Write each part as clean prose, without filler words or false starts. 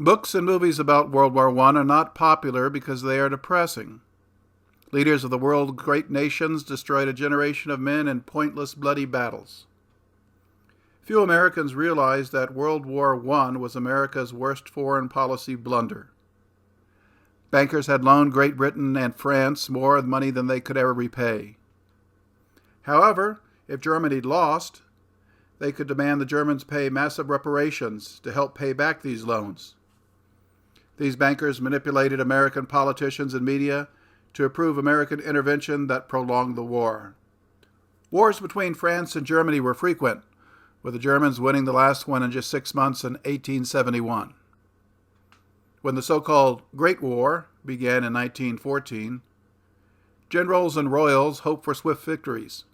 Books and movies about World War I are not popular because they are depressing. Leaders of the world's great nations destroyed a generation of men in pointless, bloody battles. Few Americans realize that World War I was America's worst foreign policy blunder. Bankers had loaned Great Britain and France more money than they could ever repay. However, if Germany lost, they could demand the Germans pay massive reparations to help pay back these loans. These bankers manipulated American politicians and media to approve American intervention that prolonged the war. Wars between France and Germany were frequent, with the Germans winning the last one in just 6 months in 1871. When the so-called Great War began in 1914, generals and royals hoped for swift victories.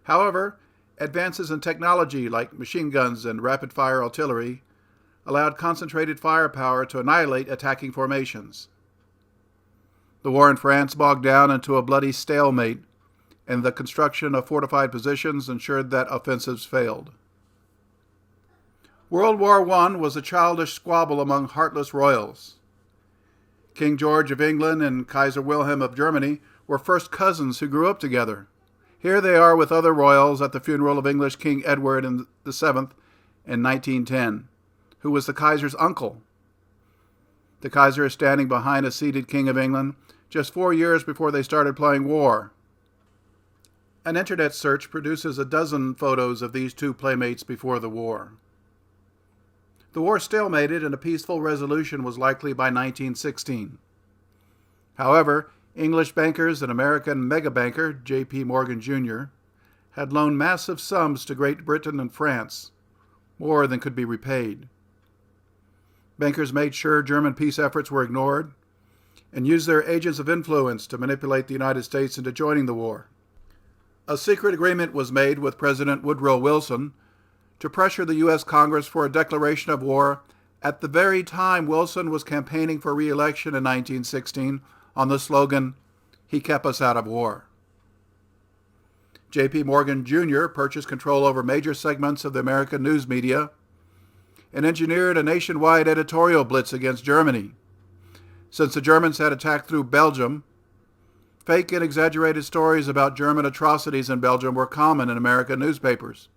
However, advances in technology like machine guns and rapid-fire artillery allowed concentrated firepower to annihilate attacking formations. The war in France bogged down into a bloody stalemate, and the construction of fortified positions ensured that offensives failed. World War I was a childish squabble among heartless royals. King George of England and Kaiser Wilhelm of Germany were first cousins who grew up together. Here they are with other royals at the funeral of English King Edward VII in 1910, who was the Kaiser's uncle. The Kaiser is standing behind a seated King of England just 4 years before they started playing war. An internet search produces a dozen photos of these two playmates before the war. The war stalemated and a peaceful resolution was likely by 1916. However, English bankers and American mega-banker J.P. Morgan Jr. had loaned massive sums to Great Britain and France, more than could be repaid. Bankers made sure German peace efforts were ignored and used their agents of influence to manipulate the United States into joining the war. A secret agreement was made with President Woodrow Wilson to pressure the U.S. Congress for a declaration of war at the very time Wilson was campaigning for re-election in 1916 on the slogan, "He kept us out of war." J.P. Morgan Jr. purchased control over major segments of the American news media and engineered a nationwide editorial blitz against Germany. Since the Germans had attacked through Belgium, fake and exaggerated stories about German atrocities in Belgium were common in American newspapers.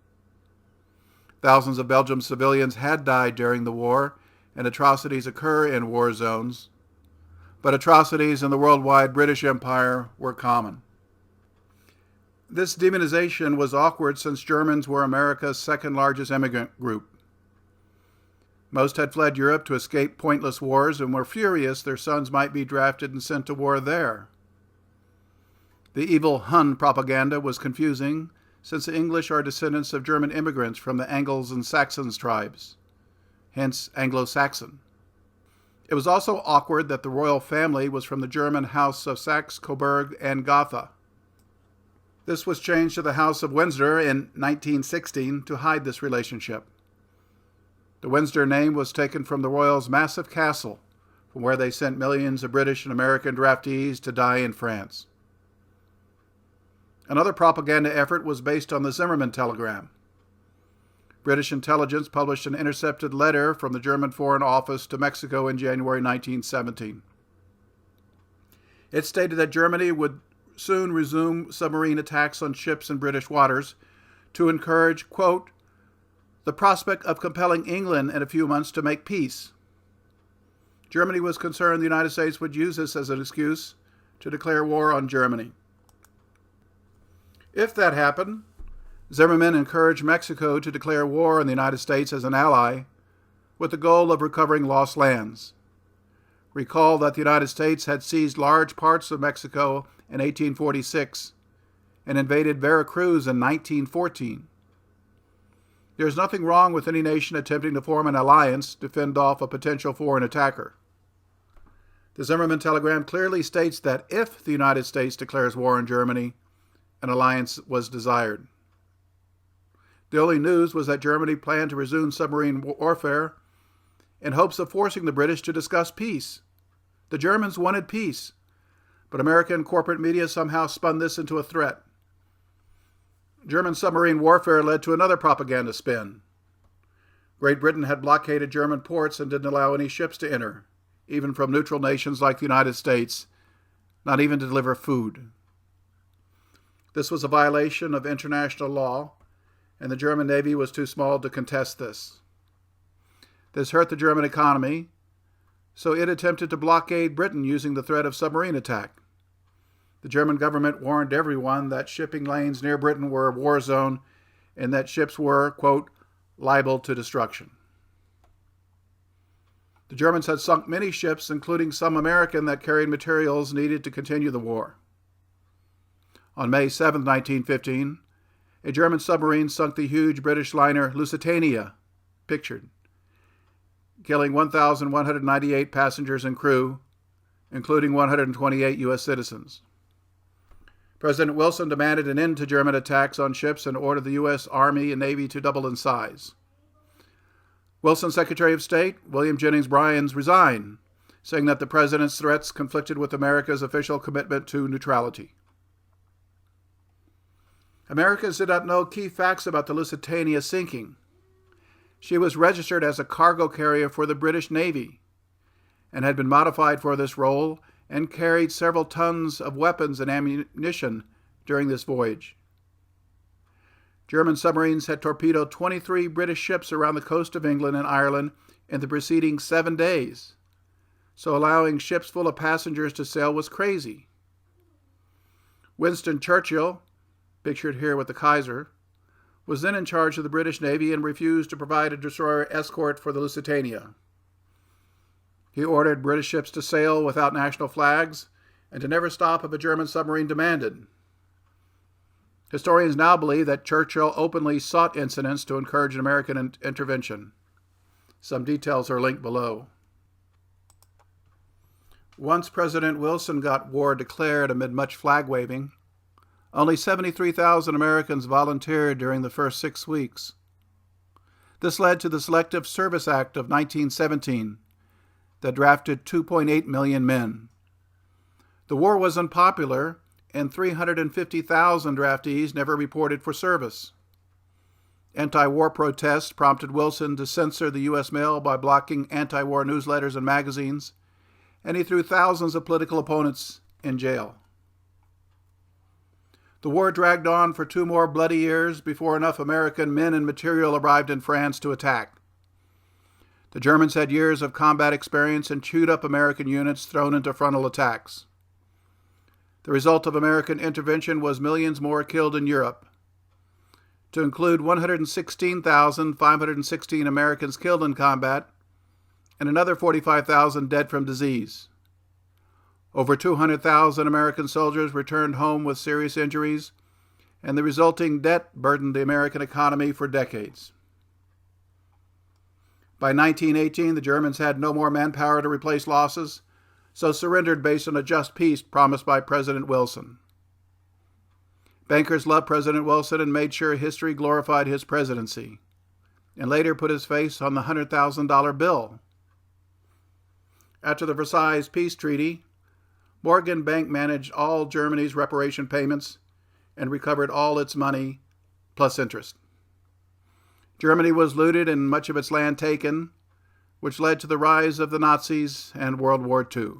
Thousands of Belgian civilians had died during the war, and atrocities occur in war zones. But atrocities in the worldwide British Empire were common. This demonization was awkward since Germans were America's second largest immigrant group. Most had fled Europe to escape pointless wars and were furious their sons might be drafted and sent to war there. The evil Hun propaganda was confusing, since the English are descendants of German immigrants from the Angles and Saxons tribes, hence Anglo-Saxon. It was also awkward that the royal family was from the German house of Saxe-Coburg and Gotha. This was changed to the House of Windsor in 1916 to hide this relationship. The Windsor name was taken from the royals' massive castle, from where they sent millions of British and American draftees to die in France. Another propaganda effort was based on the Zimmermann telegram. British intelligence published an intercepted letter from the German Foreign Office to Mexico in January 1917. It stated that Germany would soon resume submarine attacks on ships in British waters to encourage, quote, the prospect of compelling England in a few months to make peace. Germany was concerned the United States would use this as an excuse to declare war on Germany. If that happened, Zimmermann encouraged Mexico to declare war on the United States as an ally, with the goal of recovering lost lands. Recall that the United States had seized large parts of Mexico in 1846 and invaded Veracruz in 1914. There is nothing wrong with any nation attempting to form an alliance to fend off a potential foreign attacker. The Zimmermann telegram clearly states that if the United States declares war on Germany, an alliance was desired. The only news was that Germany planned to resume submarine warfare in hopes of forcing the British to discuss peace. The Germans wanted peace, but American corporate media somehow spun this into a threat. German submarine warfare led to another propaganda spin. Great Britain had blockaded German ports and didn't allow any ships to enter, even from neutral nations like the United States, not even to deliver food. This was a violation of international law, and the German Navy was too small to contest this. This hurt the German economy, so it attempted to blockade Britain using the threat of submarine attack. The German government warned everyone that shipping lanes near Britain were a war zone and that ships were, quote, liable to destruction. The Germans had sunk many ships, including some American that carried materials needed to continue the war. On May 7, 1915, a German submarine sunk the huge British liner Lusitania, pictured, killing 1,198 passengers and crew, including 128 U.S. citizens. President Wilson demanded an end to German attacks on ships and ordered the U.S. Army and Navy to double in size. Wilson's Secretary of State, William Jennings Bryan, resigned, saying that the president's threats conflicted with America's official commitment to neutrality. Americans did not know key facts about the Lusitania sinking. She was registered as a cargo carrier for the British Navy and had been modified for this role and carried several tons of weapons and ammunition during this voyage. German submarines had torpedoed 23 British ships around the coast of England and Ireland in the preceding 7 days, so allowing ships full of passengers to sail was crazy. Winston Churchill, pictured here with the Kaiser, was then in charge of the British Navy and refused to provide a destroyer escort for the Lusitania. He ordered British ships to sail without national flags and to never stop if a German submarine demanded. Historians now believe that Churchill openly sought incidents to encourage an American intervention. Some details are linked below. Once President Wilson got war declared amid much flag waving, only 73,000 Americans volunteered during the first 6 weeks. This led to the Selective Service Act of 1917 that drafted 2.8 million men. The war was unpopular, and 350,000 draftees never reported for service. Anti-war protests prompted Wilson to censor the U.S. mail by blocking anti-war newsletters and magazines, and he threw thousands of political opponents in jail. The war dragged on for 2 more bloody years before enough American men and material arrived in France to attack. The Germans had years of combat experience and chewed up American units thrown into frontal attacks. The result of American intervention was millions more killed in Europe, to include 116,516 Americans killed in combat and another 45,000 dead from disease. Over 200,000 American soldiers returned home with serious injuries, and the resulting debt burdened the American economy for decades. By 1918, the Germans had no more manpower to replace losses, so surrendered based on a just peace promised by President Wilson. Bankers loved President Wilson and made sure history glorified his presidency, and later put his face on the $100,000 bill. After the Versailles Peace Treaty, Morgan Bank managed all Germany's reparation payments and recovered all its money, plus interest. Germany was looted and much of its land taken, which led to the rise of the Nazis and World War II.